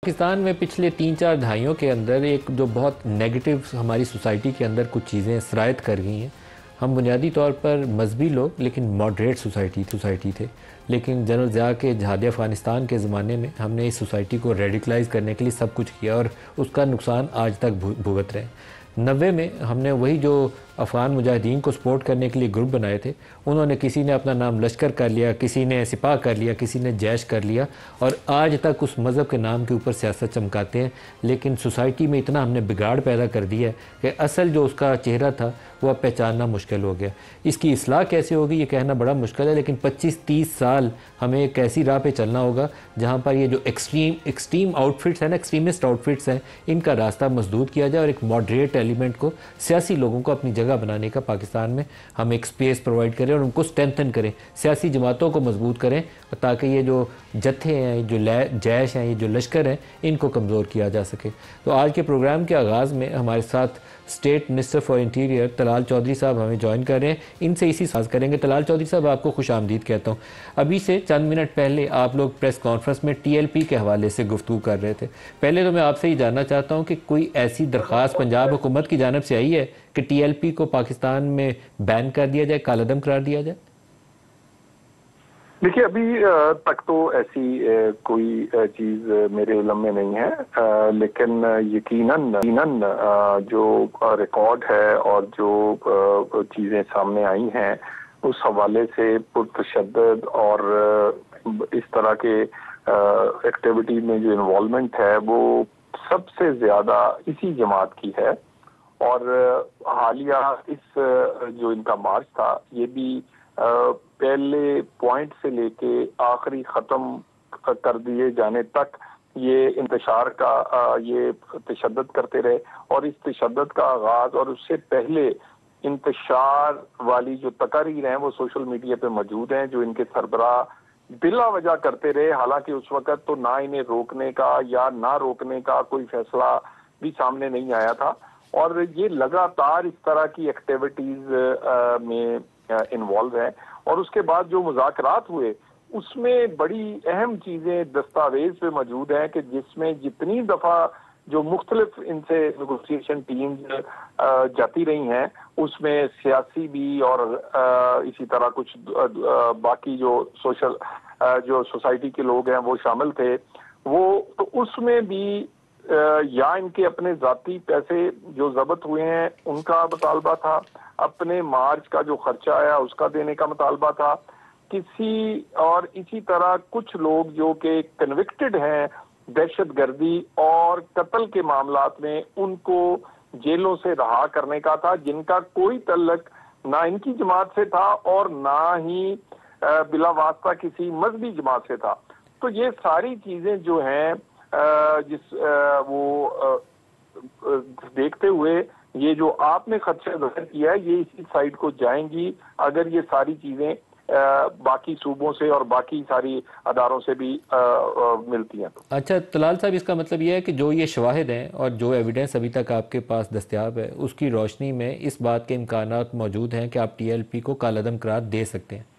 پاکستان میں پچھلے 3-4 دہائیوں کے اندر ایک جو بہت نیگیٹو ہماری سوسائٹی کے اندر کچھ چیزیں سرایت کر گئی ہیں. ہم بنیادی طور پر مذہبی لوگ لیکن ماڈریٹ سوسائٹی تھے، لیکن جنرل ضیاء کے جہاد افغانستان کے زمانے میں ہم نے اس سوسائٹی کو ریڈیکلائز کرنے کے لیے سب کچھ کیا اور اس کا نقصان آج تک بھگت رہے ہیں. 90 میں ہم نے وہی جو افغان مجاہدین کو سپورٹ کرنے کے لیے گروپ بنائے تھے، انہوں نے کسی نے اپنا نام لشکر کر لیا، کسی نے سپاہ کر لیا، کسی نے جیش کر لیا اور آج تک اس مذہب کے نام کے اوپر سیاست چمکاتے ہیں. لیکن سوسائٹی میں اتنا ہم نے بگاڑ پیدا کر دیا ہے کہ اصل جو اس کا چہرہ تھا وہ اب پہچاننا مشکل ہو گیا. اس کی اصلاح کیسے ہوگی یہ کہنا بڑا مشکل ہے، لیکن 25-30 سال ہمیں ایک ایسی راہ پہ چلنا ہوگا جہاں پر یہ جو ایکسٹریم آؤٹ فٹس ہیں نا، ایکسٹریمسٹ آؤٹ فٹس ہیں، ان کا راستہ مسدود کیا جائے اور ایک ماڈریٹ ایلیمنٹ کو، سیاسی لوگوں کو اپنی جگہ بنانے کا پاکستان میں ہم ایک سپیس پرووائڈ کریں اور ان کو سٹرینتھن کریں، سیاسی جماعتوں کو مضبوط کریں تاکہ یہ جو جتھے ہیں، جو جیش ہیں، یہ جو لشکر ہیں، ان کو کمزور کیا جا سکے. تو آج کے پروگرام کے آغاز میں ہمارے ساتھ state minister for interior Talal Chaudhry صاحب ہمیں جوائن کر رہے ہیں. ان سے اسی ساز کریں گے. طلال چودھری صاحب، آپ کو خوش آمدید کہتا ہوں. ابھی سے چند منٹ پہلے آپ لوگ پریس کانفرنس میں ٹی ایل پی کے حوالے سے گفتگو کر رہے تھے. پہلے تو میں آپ سے یہ جاننا چاہتا ہوں کہ کوئی ایسی درخواست پنجاب حکومت کی جانب سے آئی ہے کہ ٹی ایل پی کو پاکستان میں بین کر دیا جائے، کالعدم قرار دیا جائے؟ دیکھیے، ابھی تک تو ایسی کوئی چیز میرے علم میں نہیں ہے، لیکن یقیناً جو ریکارڈ ہے اور جو چیزیں سامنے آئی ہیں اس حوالے سے پرتشدد اور اس طرح کے ایکٹیویٹی میں جو انوالومنٹ ہے وہ سب سے زیادہ اسی جماعت کی ہے. اور حالیہ اس جو ان کا مارچ تھا یہ بھی پہلے پوائنٹ سے لے کے آخری ختم کر دیے جانے تک یہ انتشار کا یہ تشدد کرتے رہے. اور اس تشدد کا آغاز اور اس سے پہلے انتشار والی جو تقاریر ہیں وہ سوشل میڈیا پہ موجود ہیں جو ان کے سربراہ بلا وجہ کرتے رہے. حالانکہ اس وقت تو نہ انہیں روکنے کا یا نہ روکنے کا کوئی فیصلہ بھی سامنے نہیں آیا تھا، اور یہ لگاتار اس طرح کی ایکٹیویٹیز میں انوالو ہیں. اور اس کے بعد جو مذاکرات ہوئے اس میں بڑی اہم چیزیں دستاویز پہ موجود ہیں کہ جس میں جتنی دفعہ جو مختلف ان سے نیگوسیشن ٹیمز جاتی رہی ہیں اس میں سیاسی بھی اور اسی طرح کچھ باقی جو سوسائٹی کے لوگ ہیں وہ شامل تھے. وہ تو اس میں بھی یا ان کے اپنے ذاتی پیسے جو ضبط ہوئے ہیں ان کا مطالبہ تھا، اپنے مارچ کا جو خرچہ آیا اس کا دینے کا مطالبہ تھا، کسی اور اسی طرح کچھ لوگ جو کہ کنوکٹڈ ہیں دہشت گردی اور قتل کے معاملات میں ان کو جیلوں سے رہا کرنے کا تھا، جن کا کوئی تعلق نہ ان کی جماعت سے تھا اور نہ ہی بلا واسطہ کسی مذہبی جماعت سے تھا. تو یہ ساری چیزیں جو ہیں وہ دیکھتے ہوئے یہ جو آپ نے خدشہ ظاہر کیا ہے یہ اسی سائڈ کو جائیں گی اگر یہ ساری چیزیں باقی صوبوں سے اور باقی ساری اداروں سے بھی ملتی ہیں. اچھا طلال صاحب، اس کا مطلب یہ ہے کہ جو یہ شواہد ہیں اور جو ایویڈنس ابھی تک آپ کے پاس دستیاب ہے اس کی روشنی میں اس بات کے امکانات موجود ہیں کہ آپ ٹی ایل پی کو کالعدم قرار دے سکتے ہیں؟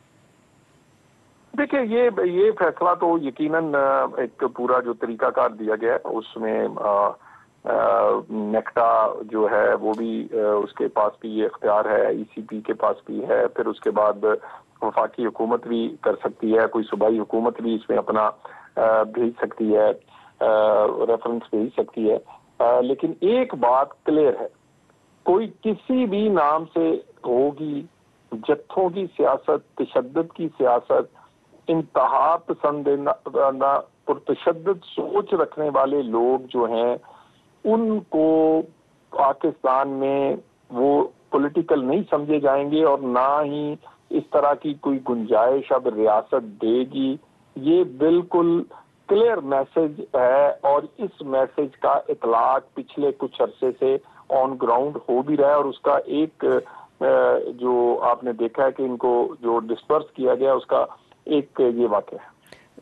دیکھیں، یہ فیصلہ تو یقیناً ایک پورا جو طریقہ کار دیا گیا ہے اس میں نیکٹا جو ہے وہ بھی اس کے پاس بھی یہ اختیار ہے، ای سی پی کے پاس بھی ہے، پھر اس کے بعد وفاقی حکومت بھی کر سکتی ہے، کوئی صوبائی حکومت بھی اس میں اپنا بھیج سکتی ہے، ریفرنس بھیج سکتی ہے. لیکن ایک بات کلیئر ہے، کوئی کسی بھی نام سے ہوگی جتھوں کی سیاست، تشدد کی سیاست، انتہا پسندانہ پرتشدد سوچ رکھنے والے لوگ جو ہیں ان کو پاکستان میں وہ پولیٹیکل نہیں سمجھے جائیں گے اور نہ ہی اس طرح کی کوئی گنجائش اب ریاست دے گی. یہ بالکل کلیئر میسج ہے اور اس میسج کا اطلاق پچھلے کچھ عرصے سے آن گراؤنڈ ہو بھی رہا ہے. اور اس کا ایک جو آپ نے دیکھا ہے کہ ان کو جو ڈسپرس کیا گیا اس کا ایک یہ واقعہ ہے.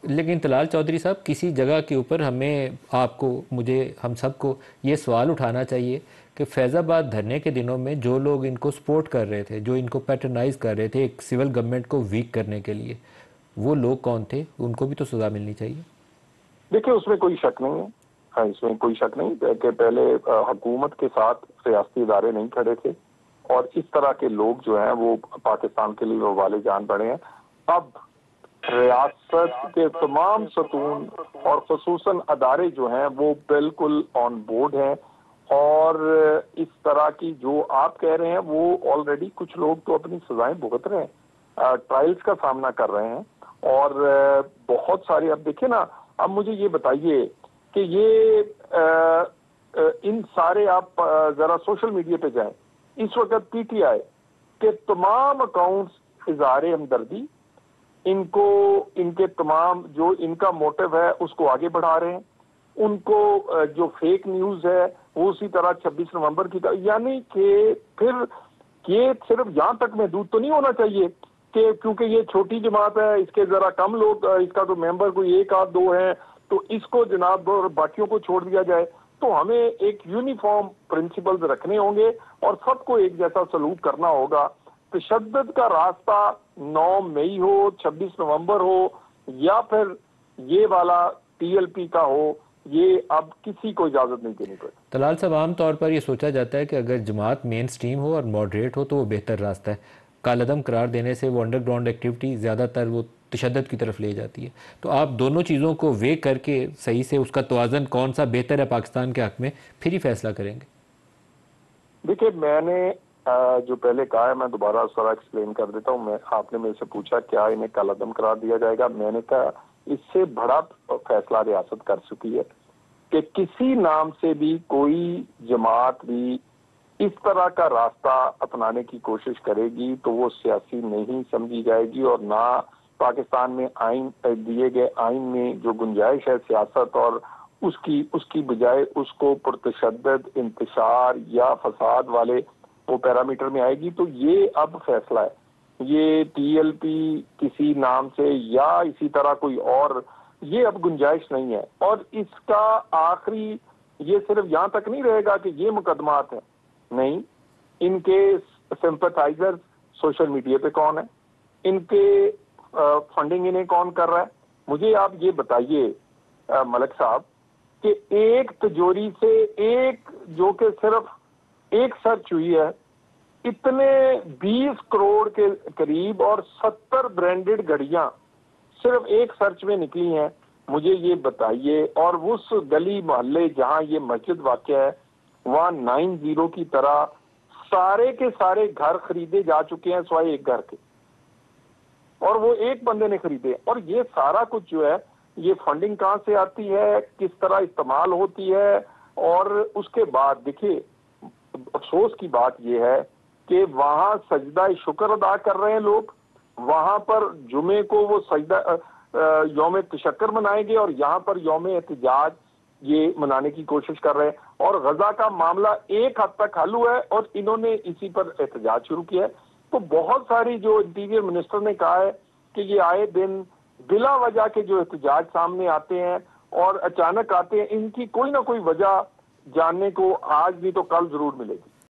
لیکن طلال چودھری صاحب، کسی جگہ کے اوپر ہمیں، آپ کو، مجھے، ہم سب کو یہ سوال اٹھانا چاہیے کہ فیض آباد دھرنے کے دنوں میں جو لوگ ان کو سپورٹ کر رہے تھے، جو ان کو پیٹرنائز کر رہے تھے ایک سول گورنمنٹ کو ویک کرنے کے لیے، وہ لوگ کون تھے؟ ان کو بھی تو سزا ملنی چاہیے. دیکھیں، اس میں کوئی شک نہیں ہے اس میں کوئی شک نہیں کہ پہلے حکومت کے ساتھ ریاستی ادارے نہیں کھڑے تھے اور اس طرح کے لوگ جو ہیں وہ پاکستان کے لیے وبال جان بڑھے ہیں. اب ریاست کے تمام ستون اور خصوصاً ادارے جو ہیں وہ بالکل آن بورڈ ہیں اور اس طرح کی جو آپ کہہ رہے ہیں وہ آلریڈی کچھ لوگ تو اپنی سزائیں بھگت رہے ہیں, ٹرائلز کا سامنا کر رہے ہیں اور بہت سارے. اب دیکھیں نا, اب مجھے یہ بتائیے کہ یہ ان سارے آپ ذرا سوشل میڈیا پہ جائیں, اس وقت پی ٹی آئی کے تمام اکاؤنٹس اظہار ہمدردی ان کے تمام جو ان کا موٹو ہے اس کو آگے بڑھا رہے ہیں. ان کو جو فیک نیوز ہے وہ اسی طرح 26 نومبر کی طرح, یعنی کہ پھر یہ صرف یہاں تک محدود تو نہیں ہونا چاہیے کہ کیونکہ یہ چھوٹی جماعت ہے, اس کے ذرا کم لوگ, اس کا تو ممبر کوئی 1 آدھ 2 ہیں تو اس کو جناب باقیوں کو چھوڑ دیا جائے. تو ہمیں ایک یونیفارم پرنسپلز رکھنے ہوں گے اور سب کو ایک جیسا سلوک کرنا ہوگا. تشدد کا راستہ 9 مئی ہو, 26 نومبر ہو یا پھر یہ والا TLP کا ہو, یہ اب کسی کو اجازت نہیں دینی پڑے. طلال صاحب, عام طور پر یہ سوچا جاتا ہے کہ اگر جماعت مین سٹریم ہو اور ماڈریٹ ہو تو وہ بہتر راستہ ہے. کالعدم قرار دینے سے وہ انڈر گراؤنڈ ایکٹیویٹی زیادہ تر وہ تشدد کی طرف لے جاتی ہے. تو آپ دونوں چیزوں کو وے کر کے صحیح سے اس کا توازن کون سا بہتر ہے پاکستان کے حق میں, پھر ہی فیصلہ کریں گے. دیکھیں, میں نے جو پہلے کہا ہے میں دوبارہ اس طرح ایکسپلین کر دیتا ہوں. آپ نے میرے سے پوچھا کیا انہیں کالعدم قرار دیا جائے گا. میں نے کہا اس سے بڑا فیصلہ ریاست کر چکی ہے کہ کسی نام سے بھی کوئی جماعت بھی اس طرح کا راستہ اپنانے کی کوشش کرے گی تو وہ سیاسی نہیں سمجھی جائے گی, اور نہ پاکستان میں آئین دیے گئے آئین میں جو گنجائش ہے سیاست اور اس کی بجائے اس کو پرتشدد انتشار یا فساد والے وہ پیرامیٹر میں آئے گی. تو یہ اب فیصلہ ہے, یہ TLP کسی نام سے یا اسی طرح کوئی اور, یہ اب گنجائش نہیں ہے. اور اس کا آخری یہ صرف یہاں تک نہیں رہے گا کہ یہ مقدمات ہیں, نہیں, ان کے سمپتھائزر سوشل میڈیا پہ کون ہے, ان کے فنڈنگ انہیں کون کر رہا ہے. مجھے آپ یہ بتائیے ملک صاحب کہ ایک تجوری سے ایک جو کہ صرف ایک سرچ ہوئی ہے اتنے 20 کروڑ کے قریب اور 70 برانڈڈ گھڑیاں صرف ایک سرچ میں نکلی ہیں. مجھے یہ بتائیے, اور اس گلی محلے جہاں یہ مسجد واقع ہے وہاں 9-0 کی طرح سارے کے سارے گھر خریدے جا چکے ہیں سوائے ایک گھر کے, اور وہ ایک بندے نے خریدے. اور یہ سارا کچھ جو ہے یہ فنڈنگ کہاں سے آتی ہے, کس طرح استعمال ہوتی ہے. اور اس کے بعد دیکھیے افسوس کی بات یہ ہے کہ وہاں سجدہ شکر ادا کر رہے ہیں لوگ, وہاں پر جمعے کو وہ سجدہ یوم تشکر منائیں گے اور یہاں پر یوم احتجاج یہ منانے کی کوشش کر رہے ہیں. اور غزہ کا معاملہ ایک حد تک حل ہوا ہے اور انہوں نے اسی پر احتجاج شروع کیا ہے. تو بہت ساری جو انٹیریئر منسٹر نے کہا ہے کہ یہ آئے دن بلا وجہ کے جو احتجاج سامنے آتے ہیں اور اچانک آتے ہیں, ان کی کوئی نہ کوئی وجہ جاننے کو آج بھی تو کل ضرور ملے گی.